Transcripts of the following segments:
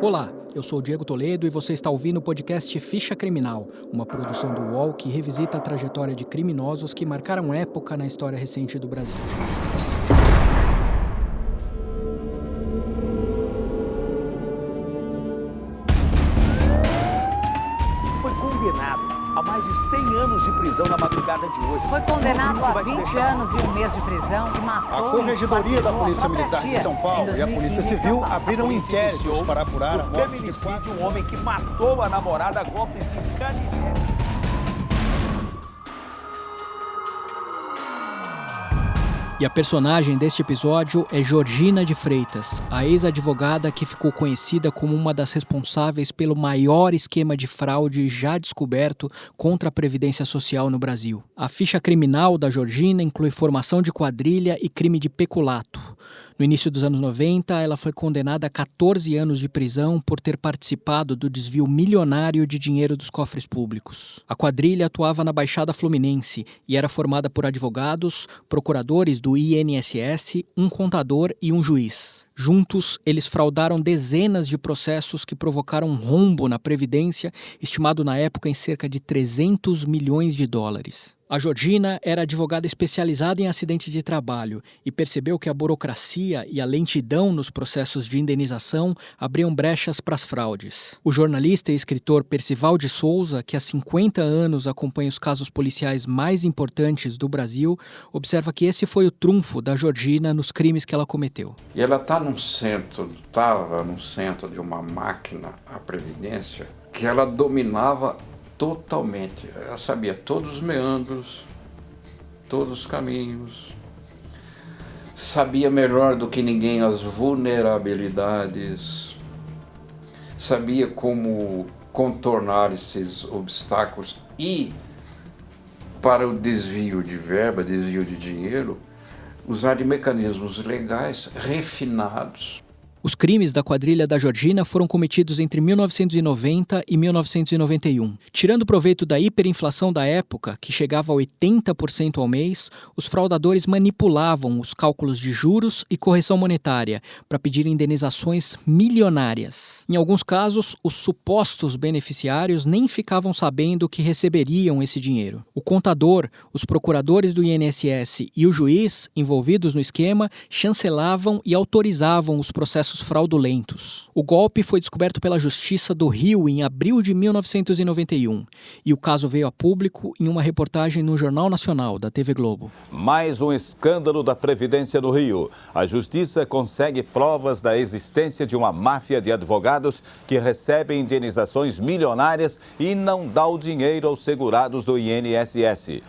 Olá, eu sou o Diego Toledo e você está ouvindo o podcast Ficha Criminal, uma produção do UOL que revisita a trajetória de criminosos que marcaram época na história recente do Brasil. Foi condenado a mais de 100 anos de prisão na madrugada de hoje. Foi condenado a 20 anos e um mês de prisão e matou. A Corregedoria da Polícia Militar de São Paulo e a Polícia Civil abriram inquéritos para apurar a morte de feminicídio de um homem que matou a namorada a golpes de canivete. E a personagem deste episódio é Georgina de Freitas, a ex-advogada que ficou conhecida como uma das responsáveis pelo maior esquema de fraude já descoberto contra a Previdência Social no Brasil. A ficha criminal da Georgina inclui formação de quadrilha e crime de peculato. No início dos anos 90, ela foi condenada a 14 anos de prisão por ter participado do desvio milionário de dinheiro dos cofres públicos. A quadrilha atuava na Baixada Fluminense e era formada por advogados, procuradores do INSS, um contador e um juiz. Juntos, eles fraudaram dezenas de processos que provocaram um rombo na Previdência, estimado na época em cerca de 300 milhões de dólares. A Georgina era advogada especializada em acidentes de trabalho e percebeu que a burocracia e a lentidão nos processos de indenização abriam brechas para as fraudes. O jornalista e escritor Percival de Souza, que há 50 anos acompanha os casos policiais mais importantes do Brasil, observa que esse foi o trunfo da Georgina nos crimes que ela cometeu. E ela estava no centro de uma máquina, a Previdência, que ela dominava totalmente. Ela sabia todos os meandros, todos os caminhos, sabia melhor do que ninguém as vulnerabilidades, sabia como contornar esses obstáculos e, para o desvio de verba, desvio de dinheiro, usar de mecanismos legais refinados. Os crimes da quadrilha da Georgina foram cometidos entre 1990 e 1991. Tirando proveito da hiperinflação da época, que chegava a 80% ao mês, os fraudadores manipulavam os cálculos de juros e correção monetária para pedir indenizações milionárias. Em alguns casos, os supostos beneficiários nem ficavam sabendo que receberiam esse dinheiro. O contador, os procuradores do INSS e o juiz, envolvidos no esquema, chancelavam e autorizavam os processos fraudulentos. O golpe foi descoberto pela Justiça do Rio em abril de 1991 e o caso veio a público em uma reportagem no Jornal Nacional da TV Globo. Mais um escândalo da Previdência do Rio. A Justiça consegue provas da existência de uma máfia de advogados que recebem indenizações milionárias e não dá o dinheiro aos segurados do INSS.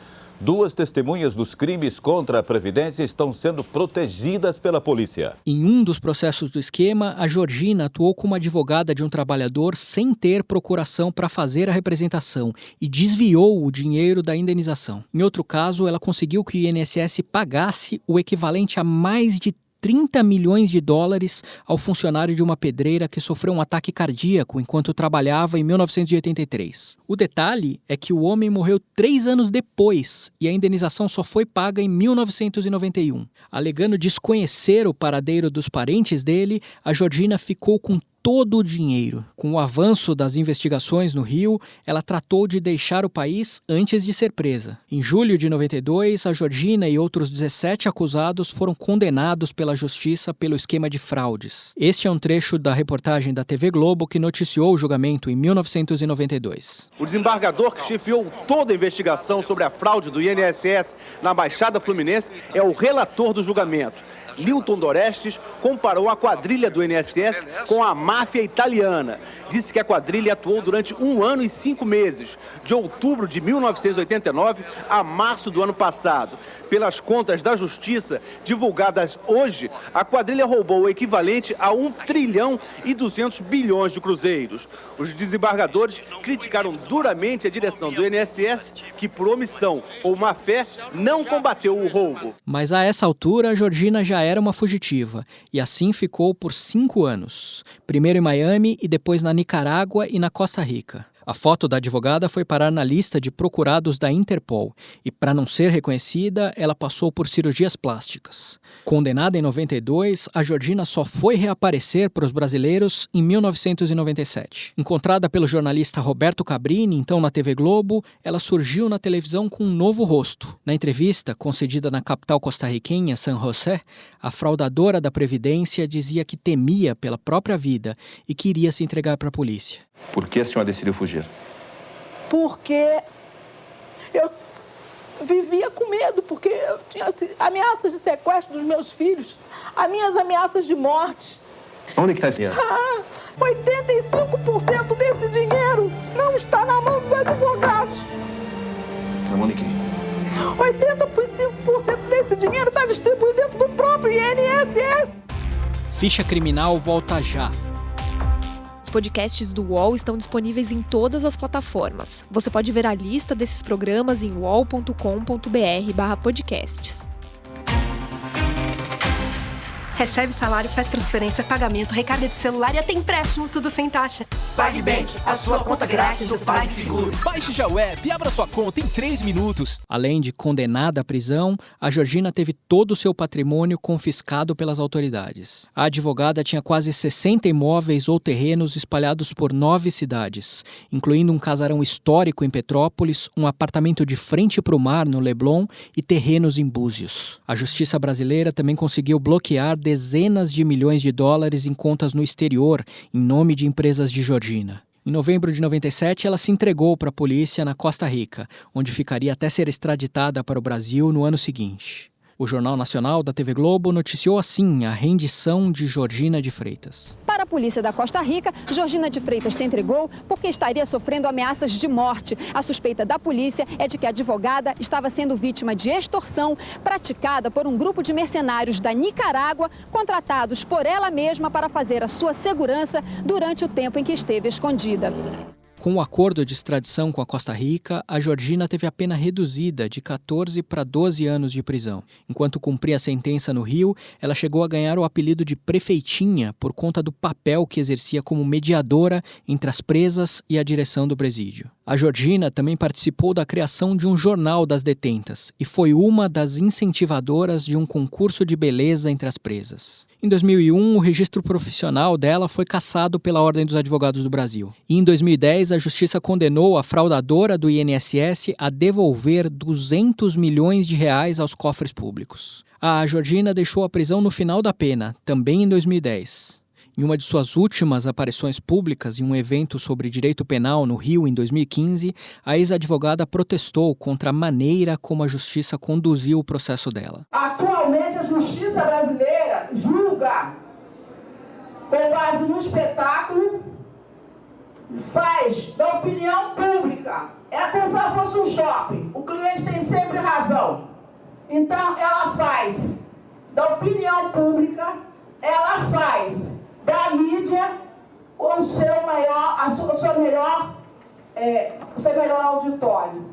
Duas testemunhas dos crimes contra a Previdência estão sendo protegidas pela polícia. Em um dos processos do esquema, a Georgina atuou como advogada de um trabalhador sem ter procuração para fazer a representação e desviou o dinheiro da indenização. Em outro caso, ela conseguiu que o INSS pagasse o equivalente a mais de 30 milhões de dólares ao funcionário de uma pedreira que sofreu um ataque cardíaco enquanto trabalhava em 1983. O detalhe é que o homem morreu 3 anos depois e a indenização só foi paga em 1991. Alegando desconhecer o paradeiro dos parentes dele, a Georgina ficou com todo o dinheiro. Com o avanço das investigações no Rio, ela tratou de deixar o país antes de ser presa. Em julho de 92, a Georgina e outros 17 acusados foram condenados pela justiça pelo esquema de fraudes. Este é um trecho da reportagem da TV Globo que noticiou o julgamento em 1992. O desembargador que chefiou toda a investigação sobre a fraude do INSS na Baixada Fluminense é o relator do julgamento. Lilton Dorestes comparou a quadrilha do INSS com a máfia italiana. Disse que a quadrilha atuou durante 1 ano e 5 meses, de outubro de 1989 a março do ano passado. Pelas contas da Justiça, divulgadas hoje, a quadrilha roubou o equivalente a 1 trilhão e 200 bilhões de cruzeiros. Os desembargadores criticaram duramente a direção do INSS, que por omissão ou má-fé não combateu o roubo. Mas a essa altura, a Georgina já era uma fugitiva, e assim ficou por 5 anos. Primeiro em Miami e depois na Nicarágua e na Costa Rica. A foto da advogada foi parar na lista de procurados da Interpol e, para não ser reconhecida, ela passou por cirurgias plásticas. Condenada em 92, a Georgina só foi reaparecer para os brasileiros em 1997. Encontrada pelo jornalista Roberto Cabrini, então na TV Globo, ela surgiu na televisão com um novo rosto. Na entrevista, concedida na capital costarriquenha, San José, a fraudadora da Previdência dizia que temia pela própria vida e queria se entregar para a polícia. Por que a senhora decidiu fugir? Porque eu vivia com medo, porque eu tinha ameaças de sequestro dos meus filhos, as minhas ameaças de morte. Onde que está esse dinheiro? 85% desse dinheiro não está na mão dos advogados. Na mão de quem? 85% desse dinheiro está distribuído dentro do próprio INSS. Ficha Criminal volta já. Os podcasts do UOL estão disponíveis em todas as plataformas. Você pode ver a lista desses programas em uol.com.br/podcasts. Recebe salário, faz transferência, pagamento, recarga de celular e até empréstimo, tudo sem taxa. PagBank, a sua conta grátis do PagSeguro. Baixe já o app e abra sua conta em 3 minutos. Além de condenada à prisão, a Georgina teve todo o seu patrimônio confiscado pelas autoridades. A advogada tinha quase 60 imóveis ou terrenos espalhados por 9 cidades, incluindo um casarão histórico em Petrópolis, um apartamento de frente para o mar no Leblon e terrenos em Búzios. A justiça brasileira também conseguiu bloquear dezenas de milhões de dólares em contas no exterior, em nome de empresas de Georgina. Em novembro de 97, ela se entregou para a polícia na Costa Rica, onde ficaria até ser extraditada para o Brasil no ano seguinte. O Jornal Nacional da TV Globo noticiou assim a rendição de Georgina de Freitas. Para a polícia da Costa Rica, Georgina de Freitas se entregou porque estaria sofrendo ameaças de morte. A suspeita da polícia é de que a advogada estava sendo vítima de extorsão praticada por um grupo de mercenários da Nicarágua, contratados por ela mesma para fazer a sua segurança durante o tempo em que esteve escondida. Com o acordo de extradição com a Costa Rica, a Georgina teve a pena reduzida de 14 para 12 anos de prisão. Enquanto cumpria a sentença no Rio, ela chegou a ganhar o apelido de Prefeitinha por conta do papel que exercia como mediadora entre as presas e a direção do presídio. A Georgina também participou da criação de um jornal das detentas e foi uma das incentivadoras de um concurso de beleza entre as presas. Em 2001, o registro profissional dela foi cassado pela Ordem dos Advogados do Brasil. E em 2010, a Justiça condenou a fraudadora do INSS a devolver 200 milhões de reais aos cofres públicos. A Georgina deixou a prisão no final da pena, também em 2010. Em uma de suas últimas aparições públicas em um evento sobre direito penal no Rio em 2015, a ex-advogada protestou contra a maneira como a justiça conduziu o processo dela. Atualmente, a justiça brasileira julga com base no espetáculo, faz da opinião pública. É como se ela fosse um shopping. O cliente tem sempre razão. Então, ela faz da opinião pública, ela faz da mídia o seu melhor auditório.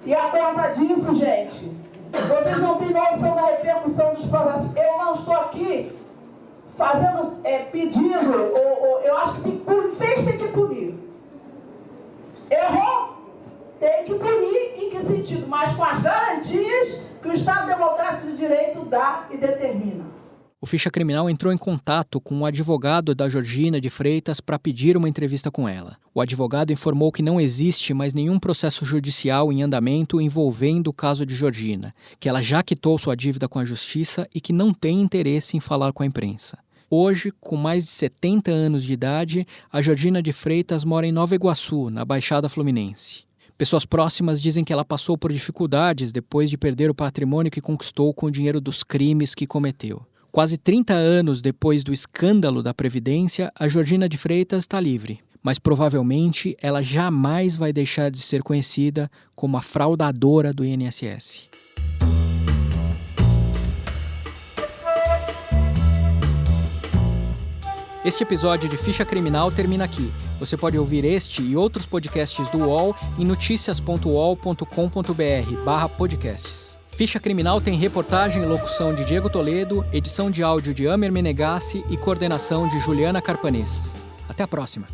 E a conta disso, gente, vocês não têm noção da repercussão dos processos. Eu não estou aqui fazendo pedido, eu acho que tem que punir. Errou? Tem que punir em que sentido? Mas com as garantias que o Estado Democrático de Direito dá e determina. O Ficha Criminal entrou em contato com o advogado da Georgina de Freitas para pedir uma entrevista com ela. O advogado informou que não existe mais nenhum processo judicial em andamento envolvendo o caso de Georgina, que ela já quitou sua dívida com a justiça e que não tem interesse em falar com a imprensa. Hoje, com mais de 70 anos de idade, a Georgina de Freitas mora em Nova Iguaçu, na Baixada Fluminense. Pessoas próximas dizem que ela passou por dificuldades depois de perder o patrimônio que conquistou com o dinheiro dos crimes que cometeu. Quase 30 anos depois do escândalo da Previdência, a Georgina de Freitas está livre. Mas provavelmente ela jamais vai deixar de ser conhecida como a fraudadora do INSS. Este episódio de Ficha Criminal termina aqui. Você pode ouvir este e outros podcasts do UOL em noticias.uol.com.br/podcasts. Ficha Criminal tem reportagem e locução de Diego Toledo, edição de áudio de Amer Menegassi e coordenação de Juliana Carpanês. Até a próxima!